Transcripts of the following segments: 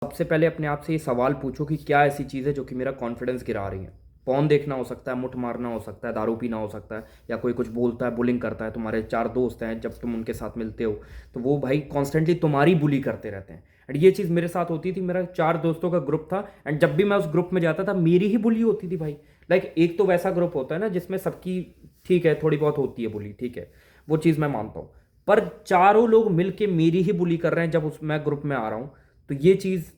सबसे पहले अपने आप से ये सवाल पूछो कि क्या ऐसी चीज़ है जो कि मेरा कॉन्फिडेंस गिरा रही है। फ़ोन देखना हो सकता है, मुठ मारना हो सकता है, दारू पीना हो सकता है, या कोई कुछ बोलता है, बुलिंग करता है। तुम्हारे 4 दोस्त हैं, जब तुम उनके साथ मिलते हो तो वो भाई कॉन्स्टेंटली तुम्हारी बुली करते रहते हैं। एंड ये चीज़ मेरे साथ होती थी। मेरा 4 दोस्तों का ग्रुप था एंड जब भी मैं उस ग्रुप में जाता था मेरी ही बुली होती थी भाई। लाइक एक तो वैसा ग्रुप होता है ना जिसमें सबकी ठीक है, थोड़ी बहुत होती है बुली, ठीक है, वो चीज़ मैं मानता हूँ। पर चारों लोग मिल के मेरी ही बुली कर रहे हैं जब उस मैं ग्रुप में आ रहा हूँ, तो ये चीज़,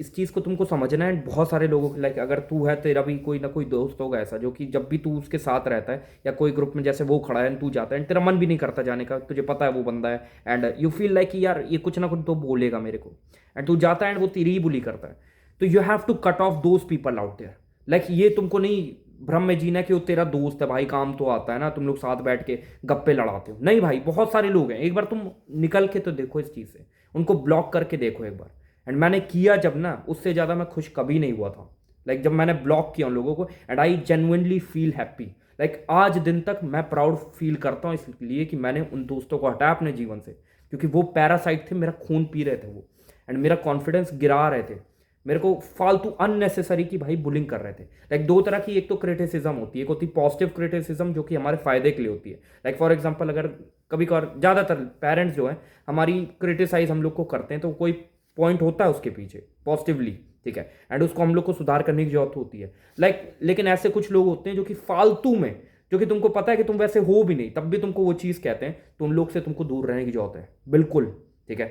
इस चीज़ को तुमको समझना है। बहुत सारे लोगों लाइक अगर तू है, तेरा भी कोई ना कोई दोस्त होगा ऐसा जो कि जब भी तू उसके साथ रहता है या कोई ग्रुप में जैसे वो खड़ा है तू जाता है, तेरा मन भी नहीं करता जाने का, तुझे पता है वो बंदा है एंड यू फील लाइक कि यार ये कुछ ना कुछ तो बोलेगा मेरे को, एंड तू जाता है एंड वो तेरी ही बुली करता है। तो you have to cut off those people out there. Like ये तुमको नहीं भ्रम में जीना कि वो तेरा दोस्त है भाई, काम तो आता है ना, तुम लोग साथ बैठ के गप्पे लड़ाते हो। नहीं भाई, बहुत सारे लोग हैं, एक बार तुम निकल के तो देखो इस चीज़ से, उनको ब्लॉक करके देखो एक बार। एंड मैंने किया जब ना, उससे ज़्यादा मैं खुश कभी नहीं हुआ था। लाइक जब मैंने ब्लॉक किया उन लोगों को and I genuinely feel happy. Like आज दिन तक मैं प्राउड फील करता हूँ इसलिए कि मैंने उन दोस्तों को हटाया अपने जीवन से, क्योंकि वो पैरासाइट थे, मेरा खून पी रहे थे वो, एंड मेरा कॉन्फिडेंस गिरा रहे थे। मेरे को फालतू अननेसेसरी की भाई बुलिंग कर रहे थे। लाइक दो तरह की, एक तो क्रिटिसिज्म होती है, एक होती है पॉजिटिव क्रिटिसिज्म जो कि हमारे फायदे के लिए होती है। लाइक फॉर एग्जांपल अगर कभी कभार, ज़्यादातर पेरेंट्स जो हैं हमारी क्रिटिसाइज हम लोग को करते हैं तो कोई पॉइंट होता है उसके पीछे पॉजिटिवली, ठीक है, एंड उसको हम लोग को सुधार करने की जरूरत होती है। लाइक लेकिन ऐसे कुछ लोग होते हैं जो कि फालतू में, जो कि तुमको पता है कि तुम वैसे हो भी नहीं तब भी तुमको वो चीज़ कहते हैं, तो उन लोग से तुमको दूर रहने की जरूरत है बिल्कुल, ठीक है।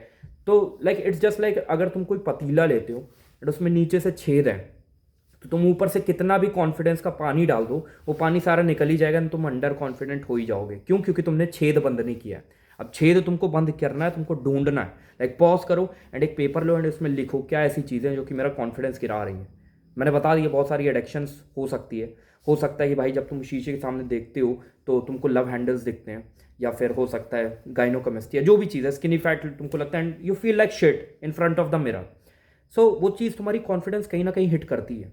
तो लाइक इट्स जस्ट लाइक अगर तुम कोई पतीला लेते हो और उसमें नीचे से छेद है, तो तुम ऊपर से कितना भी कॉन्फिडेंस का पानी डाल दो, वो पानी सारा निकल ही जाएगा, तुम अंडर कॉन्फिडेंट हो ही जाओगे। क्यों? क्योंकि तुमने छेद बंद नहीं किया है। अब छेद तुमको बंद करना है, तुमको ढूंढना है। लाइक पॉज करो एंड एक पेपर लो एंड उसमें लिखो क्या ऐसी चीज़ें जो कि मेरा कॉन्फिडेंस गिरा रही है। मैंने बता दिया बहुत सारी एडिक्शंस हो सकती है। हो सकता है कि भाई जब तुम शीशे के सामने देखते हो तो तुमको लव हैंडल्स दिखते हैं, या फिर हो सकता है गाइनोकमेस्टिया, जो भी चीज़ है, स्किनी फैट तुमको लगता है and you feel like shit in front of the mirror. So वो चीज़ तुम्हारी कॉन्फिडेंस कहीं ना कहीं हिट करती है।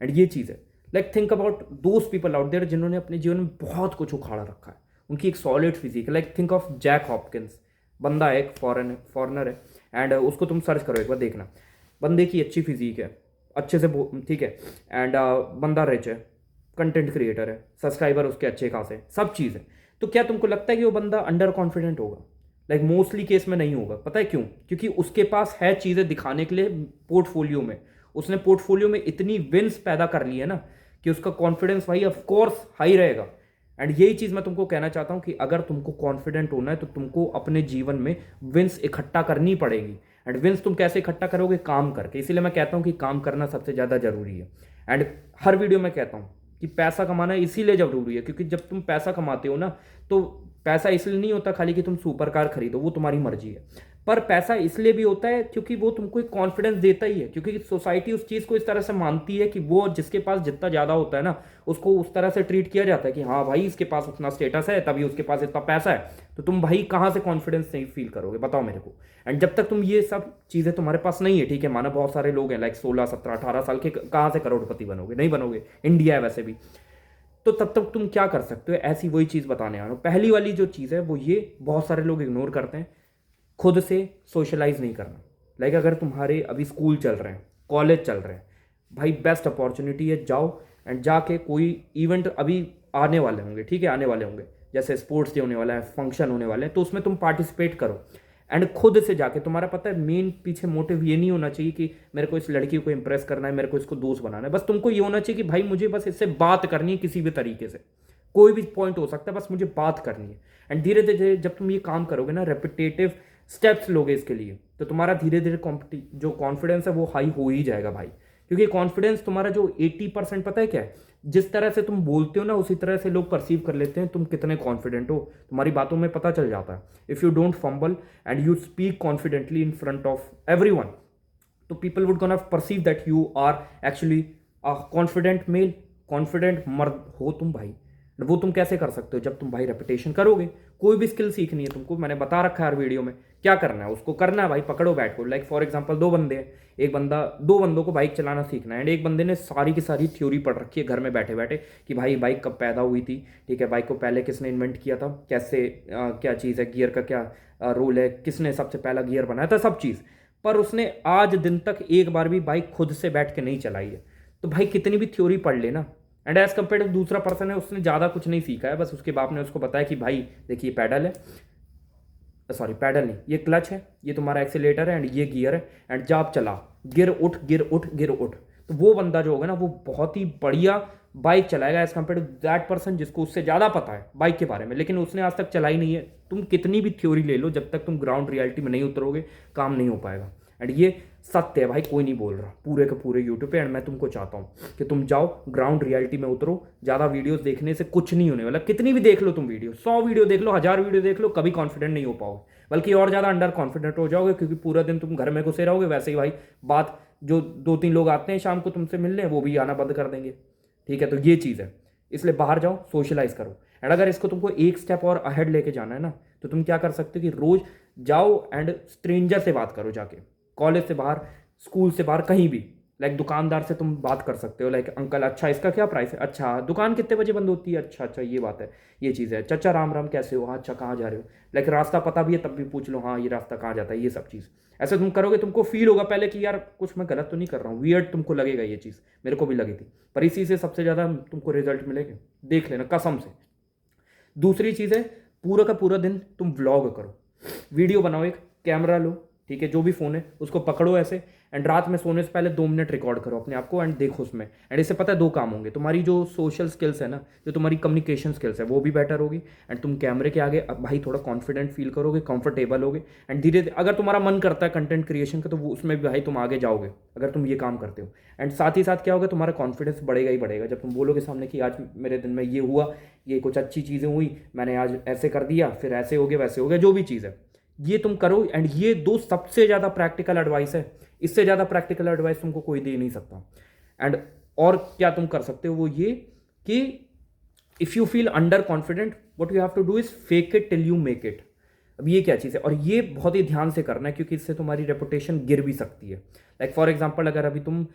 एंड ये चीज़ है, like think about those people out there जिन्होंने अपने जीवन में बहुत कुछ उखाड़ा रखा है, उनकी एक सॉलिड फिजिक है। Like think of Jack Hopkins, बंदा है एक फॉरेनर है, एंड उसको तुम सर्च करो एक बार, देखना बंदे की अच्छी फिजिक है, अच्छे से ठीक है, एंड बंदा रिच है, कंटेंट क्रिएटर है, सब्सक्राइबर उसके अच्छे खासे, सब चीज़ है। तो क्या तुमको लगता है कि वो बंदा अंडर कॉन्फिडेंट होगा? लाइक मोस्टली केस में नहीं होगा। पता है क्यों? क्योंकि उसके पास है चीज़ें दिखाने के लिए पोर्टफोलियो में, उसने पोर्टफोलियो में इतनी विंस पैदा कर ली है ना कि उसका कॉन्फिडेंस भाई ऑफ कोर्स हाई रहेगा। एंड यही चीज़ मैं तुमको कहना चाहता हूँ कि अगर तुमको कॉन्फिडेंट होना है तो तुमको अपने जीवन में विंस इकट्ठा करनी पड़ेगी। एंड विंस तुम कैसे इकट्ठा करोगे? काम करके। इसीलिए मैं कहता हूँ कि काम करना सबसे ज़्यादा जरूरी है। एंड हर वीडियो में कहता हूँ कि पैसा कमाना इसीलिए जरूरी है क्योंकि जब तुम पैसा कमाते हो ना, तो पैसा इसलिए नहीं होता खाली कि तुम सुपर कार खरीदो, वो तुम्हारी मर्जी है, पर पैसा इसलिए भी होता है क्योंकि वो तुमको एक कॉन्फिडेंस देता ही है। क्योंकि सोसाइटी उस चीज़ को इस तरह से मानती है कि वो जिसके पास जितना ज़्यादा होता है ना, उसको उस तरह से ट्रीट किया जाता है कि हाँ भाई इसके पास उतना स्टेटस है तभी उसके पास इतना पैसा है। तो तुम भाई कहाँ से कॉन्फिडेंस नहीं फील करोगे, बताओ मेरे को। एंड जब तक तुम ये सब चीज़ें तुम्हारे पास नहीं है, ठीक है, माना बहुत सारे लोग हैं लाइक 16 17 18 साल के, कहाँ से करोड़पति बनोगे? नहीं बनोगे, इंडिया है वैसे भी। तो तब तक तुम क्या कर सकते हो? ऐसी वही चीज़ बताने आ रहा हूँ। पहली वाली जो चीज़ है वो ये, बहुत सारे लोग इग्नोर करते हैं, खुद से सोशलाइज नहीं करना। लाइक अगर तुम्हारे अभी स्कूल चल रहे हैं, कॉलेज चल रहे हैं, भाई बेस्ट अपॉर्चुनिटी है, जाओ एंड जाके कोई इवेंट अभी आने वाले होंगे, ठीक है, आने वाले होंगे, जैसे स्पोर्ट्स डे होने वाला है, फंक्शन होने वाले हैं, तो उसमें तुम पार्टिसिपेट करो। एंड खुद से जाके, तुम्हारा पता है मेन पीछे मोटिव ये नहीं होना चाहिए कि मेरे को इस लड़की को इंप्रेस करना है, मेरे को इसको दोस्त बनाना है, बस तुमको ये होना चाहिए कि भाई मुझे बस इससे बात करनी है किसी भी तरीके से, कोई भी पॉइंट हो सकता है, बस मुझे बात करनी है। एंड धीरे धीरे जब तुम ये काम करोगे ना, रेपिटेटिव स्टेप्स लोगे इसके लिए, तो तुम्हारा धीरे धीरे जो कॉन्फिडेंस है वो हाई हो ही जाएगा भाई। क्योंकि कॉन्फिडेंस तुम्हारा जो 80% पता है क्या है, जिस तरह से तुम बोलते हो ना उसी तरह से लोग परसीव कर लेते हैं तुम कितने कॉन्फिडेंट हो, तुम्हारी बातों में पता चल जाता है। If you don't fumble and you speak confidently in front of everyone, तो people would gonna perceive that you are actually a confident male, confident मर्द हो तुम भाई। वो तुम कैसे कर सकते हो? जब तुम भाई रेपिटेशन करोगे। कोई भी स्किल सीखनी है तुमको, मैंने बता रखा है हर वीडियो में क्या करना है, उसको करना है भाई, पकड़ो बैठ को। लाइक फॉर एग्जांपल दो बंदे हैं, एक बंदा, दो बंदों को बाइक चलाना सीखना है एंड एक बंदे ने सारी की सारी थ्योरी पढ़ रखी है घर में बैठे बैठे कि भाई बाइक कब पैदा हुई थी, ठीक है, बाइक को पहले किसने इन्वेंट किया था, कैसे क्या चीज़ है, गियर का क्या रोल है, किसने सबसे पहला गियर बनाया था, सब चीज़। पर उसने आज दिन तक एक बार भी बाइक खुद से बैठ के नहीं चलाई है। तो भाई कितनी भी थ्योरी पढ़ लेना, एंड एज कम्पेयर टू दूसरा पर्सन है, उसने ज़्यादा कुछ नहीं सीखा है, बस उसके बाप ने उसको बताया कि भाई देखिए पैडल है, सॉरी पैडल नहीं, ये क्लच है, ये तुम्हारा एक्सीलेटर है, एंड ये गियर है, एंड जा आप चला, गिर उठ गिर उठ गिर उठ। तो वो बंदा जो होगा ना वो बहुत ही बढ़िया बाइक चलाएगा as compared to that person जिसको उससे ज़्यादा पता है बाइक के बारे में, लेकिन उसने आज तक चलाई नहीं है। तुम कितनी भी थ्योरी ले लो, जब तक तुम ग्राउंड रियलिटी में नहीं उतरोगे काम नहीं हो पाएगा। एंड ये सत्य है भाई, कोई नहीं बोल रहा पूरे के पूरे यूट्यूब पे। एंड मैं तुमको चाहता हूँ कि तुम जाओ ग्राउंड रियलिटी में उतरो। ज़्यादा वीडियोस देखने से कुछ नहीं होने वाला, कितनी भी देख लो तुम वीडियो, 100 वीडियो देख लो, 1000 वीडियो देख लो, कभी कॉन्फिडेंट नहीं हो पाओगे, बल्कि और ज़्यादा अंडर कॉन्फिडेंट हो जाओगे, क्योंकि पूरा दिन तुम घर में घुसे रहोगे। वैसे ही भाई बात, जो 2-3 लोग आते हैं शाम को तुमसे मिलने, वो भी आना बंद कर देंगे। ठीक है, तो ये चीज़ है, इसलिए बाहर जाओ, सोशलाइज करो। एंड अगर इसको तुमको एक स्टेप और अहेड लेके जाना है ना, तो तुम क्या कर सकते हो कि रोज जाओ एंड स्ट्रेंजर से बात करो जाके, कॉलेज से बाहर, स्कूल से बाहर, कहीं भी। लाइक दुकानदार से तुम बात कर सकते हो, लाइक अंकल अच्छा इसका क्या प्राइस है, अच्छा दुकान कितने बजे बंद होती है, अच्छा अच्छा ये बात है, ये चीज़ है, चाचा राम राम कैसे हो, हाँ अच्छा कहाँ जा रहे हो, लाइक रास्ता पता भी है तब भी पूछ लो, हाँ ये रास्ता कहाँ जाता है, ये सब चीज़। ऐसे तुम करोगे, तुमको फील होगा पहले कि यार कुछ मैं गलत तो नहीं कर रहा हूँ, वियर्ड तुमको लगेगा ये चीज़, मेरे को भी लगी थी, पर इसी से सबसे ज़्यादा तुमको रिजल्ट मिलेंगे, देख लेना कसम से। दूसरी चीज़ है, पूरा का पूरा दिन तुम व्लॉग करो, वीडियो बनाओ, एक कैमरा लो, ठीक है, जो भी फ़ोन है उसको पकड़ो ऐसे, एंड रात में सोने से पहले 2 मिनट रिकॉर्ड करो अपने आप को एंड देखो उसमें। एंड इससे पता है 2 काम होंगे, तुम्हारी जो सोशल स्किल्स है ना, जो तुम्हारी कम्युनिकेशन स्किल्स है वो भी बेटर होगी, एंड तुम कैमरे के आगे अब भाई थोड़ा कॉन्फिडेंट फील करोगे, कंफर्टेबल होगे, एंड धीरे धीरे अगर तुम्हारा मन करता है कंटेंट क्रिएशन का, तो वो उसमें भी भाई तुम आगे जाओगे अगर तुम ये काम करते हो। एंड साथ ही साथ क्या होगा, तुम्हारा कॉन्फिडेंस बढ़ेगा ही बढ़ेगा जब तुम बोलोगे सामने कि आज मेरे दिन में ये हुआ, ये कुछ अच्छी चीज़ें हुई, मैंने आज ऐसे कर दिया, फिर ऐसे हो गया वैसे हो गया, जो भी चीज़ है ये तुम करो। एंड ये 2 सबसे ज़्यादा प्रैक्टिकल एडवाइस है, इससे ज़्यादा प्रैक्टिकल एडवाइस तुमको कोई दे नहीं सकता। एंड और क्या तुम कर सकते हो वो ये कि if you feel under confident, what you have to do is fake it till you make it. अब ये क्या चीज़ है, और ये बहुत ही ध्यान से करना है, क्योंकि इससे तुम्हारी रेपुटेशन गिर भी सकती है। लाइक फॉर एग्जाम्पल, अगर अभी तुम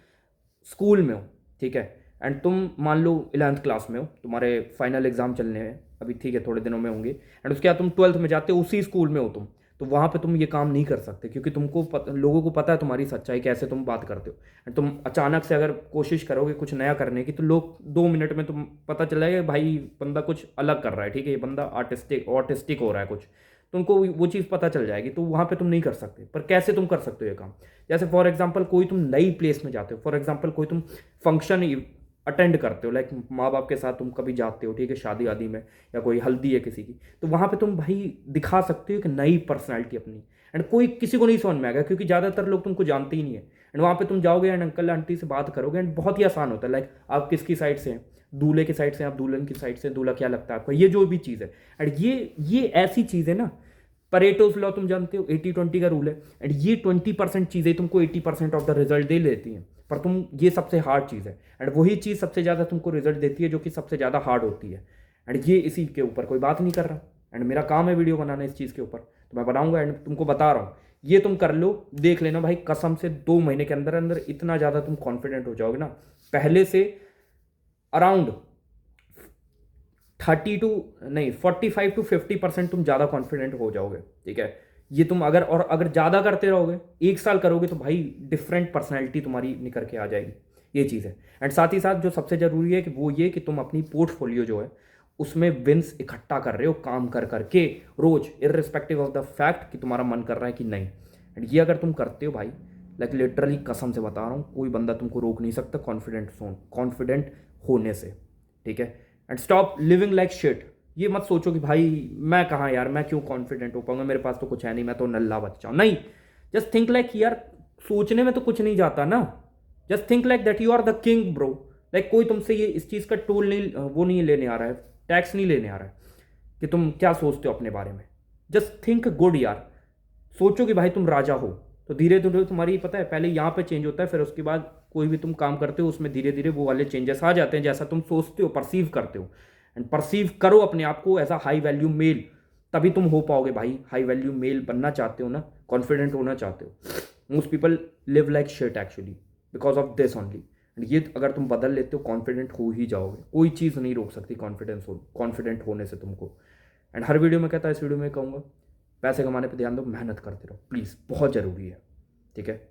स्कूल में हो, ठीक है, एंड तुम मान लो 11th क्लास में हो, तुम्हारे फाइनल एग्जाम चलने हैं अभी, ठीक है, थोड़े दिनों में होंगे, एंड उसके बाद तुम 12th में जाते हो, उसी स्कूल में हो तुम, तो वहाँ पे तुम ये काम नहीं कर सकते, क्योंकि लोगों को पता है तुम्हारी सच्चाई, कैसे तुम बात करते हो। एंड तुम अचानक से अगर कोशिश करोगे कुछ नया करने की, तो लोग 2 मिनट में तुम पता चला है भाई बंदा कुछ अलग कर रहा है, ठीक है, ये बंदा ऑटिस्टिक हो रहा है कुछ, तुमको वो चीज़ पता चल जाएगी, तो वहाँ पे तुम नहीं कर सकते। पर कैसे तुम कर सकते हो ये काम, जैसे फॉर एग्जाम्पल कोई तुम नई प्लेस में जाते हो, फॉर एग्जाम्पल कोई तुम फंक्शन अटेंड करते हो, लाइक माँ बाप के साथ तुम कभी जाते हो, ठीक है, शादी आदि में, या कोई हल्दी है किसी की, तो वहाँ पे तुम भाई दिखा सकते हो एक नई पर्सनैलिटी अपनी, एंड कोई किसी को नहीं समझ में आएगा, क्योंकि ज़्यादातर लोग तुमको जानते ही नहीं है। एंड वहाँ पे तुम जाओगे एंड अंकल आंटी से बात करोगे, एंड बहुत ही आसान होता है, लाइक आप किसकी साइड से हैं, दूल्हे की साइड से, आप दुल्हन की साइड से, दूल्हा क्या लगता है आपका, ये जो भी चीज़ है। एंड ये ऐसी चीज़ है ना, परेटोस लॉ तुम जानते हो, 80-20 का रूल है, एंड ये 20% चीज़ें तुमको 80% ऑफ द रिजल्ट दे लेती हैं, पर तुम ये सबसे हार्ड चीज़ है, एंड वही चीज़ सबसे ज़्यादा तुमको रिजल्ट देती है जो कि सबसे ज़्यादा हार्ड होती है। एंड ये इसी के ऊपर कोई बात नहीं कर रहा, एंड मेरा काम है वीडियो बनाना इस चीज़ के ऊपर, तो मैं बनाऊंगा, एंड तुमको बता रहा हूँ, ये तुम कर लो, देख लेना भाई, कसम से 2 महीने के अंदर अंदर इतना ज़्यादा तुम कॉन्फिडेंट हो जाओगे ना, पहले से अराउंड 45-50% तुम ज़्यादा कॉन्फिडेंट हो जाओगे, ठीक है। ये तुम अगर ज़्यादा करते रहोगे, 1 साल करोगे, तो भाई डिफरेंट पर्सनैलिटी तुम्हारी निकल के आ जाएगी, ये चीज़ है। एंड साथ ही साथ जो सबसे ज़रूरी है कि वो ये कि तुम अपनी पोर्टफोलियो जो है उसमें विंस इकट्ठा कर रहे हो काम कर करके रोज, इररिस्पेक्टिव ऑफ द फैक्ट कि तुम्हारा मन कर रहा है कि नहीं। एंड ये अगर तुम करते हो भाई, लाइक लिटरली कसम से बता रहा हूँ, कोई बंदा तुमको रोक नहीं सकता कॉन्फिडेंट होने से, ठीक है। And stop living like shit. ये मत सोचो कि भाई मैं कहाँ यार, मैं क्यों कॉन्फिडेंट हो पाऊंगा, मेरे पास तो कुछ है नहीं, मैं तो नल्ला बच्चा हूँ, नहीं। जस्ट थिंक लाइक यार, सोचने में तो कुछ नहीं जाता ना, just think like that you are the king bro. Like कोई तुमसे ये इस चीज़ का टोल नहीं, वो नहीं लेने आ रहा है, टैक्स नहीं लेने आ रहा है कि तुम क्या सोचते हो अपने बारे में। जस्ट थिंक गुड यार, सोचो कि भाई तुम राजा हो, तो धीरे धीरे तुम्हारी, पता है, पहले यहाँ पे चेंज होता है, फिर उसके बाद कोई भी तुम काम करते हो उसमें धीरे धीरे वो वाले चेंजेस आ जाते हैं, जैसा तुम सोचते हो, परसीव करते हो। एंड परसीव करो अपने आप को as a high value male, तभी तुम हो पाओगे भाई। हाई वैल्यू मेल बनना चाहते हो ना, कॉन्फिडेंट होना चाहते हो। Most people live like shit actually because of this only. And ये अगर तुम बदल लेते हो, कॉन्फिडेंट हो ही जाओगे, कोई चीज़ नहीं रोक सकती कॉन्फिडेंट होने से तुमको। एंड हर वीडियो में कहता है, इस वीडियो में कहूँगा, पैसे कमाने पे ध्यान दो, मेहनत करते रहो प्लीज़, बहुत ज़रूरी है। ठीक है।